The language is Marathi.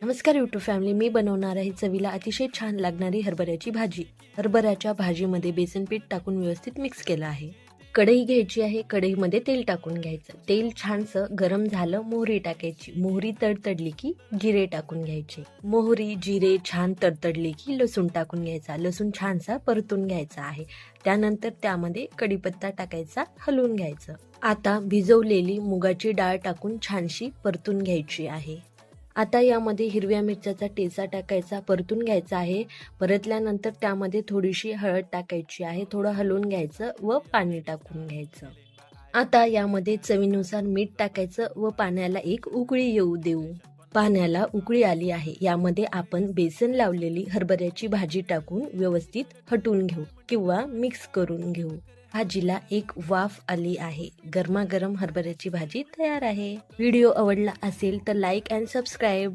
नमस्कार यूट्यूब फॅमिली, मी बनवणार आहे चवीला अतिशय छान लागणारी हरभऱ्याची भाजी। हरभऱ्याच्या भाजीमध्ये बेसन पीठ टाकून व्यवस्थित मिक्स केलं आहे। कढई घ्यायची आहे, कढईमध्ये तेल टाकून घ्यायचं। तेल छानसं गरम झालं, मोहरी टाकायची। मोहरी तडतडली की जिरे टाकून घ्यायचे। मोहरी जिरे छान तडतडली की लसूण टाकून घ्यायचा। लसूण छानसा परतून घ्यायचा आहे। त्यानंतर त्यामध्ये कढीपत्ता टाकायचा, हलवून घ्यायचं। आता भिजवलेली मुगाची डाळ टाकून छानशी परतून घ्यायची आहे। आता यामध्ये हिरव्या मिरच्याचा ठेचा टाकायचा, परतून घ्यायचा आहे। परतल्यानंतर त्यामध्ये थोडीशी हळद टाकायची आहे, थोडं हलवून घ्यायचं व पाणी टाकून घ्यायचं। आता यामध्ये चवीनुसार मीठ टाकायचं व पाण्याला एक उकळी येऊ देऊ। पाण्याला उकळी आली आहे, यामध्ये आपण बेसन लावलेली हरभऱ्याची भाजी टाकून व्यवस्थित हटवून घेऊ किंवा मिक्स करून घेऊ। भाजीला एक वाफ आली आहे। गरमागरम हरभऱ्याची भाजी तयार आहे। व्हिडिओ आवडला असेल तर लाईक अँड सबस्क्राईब।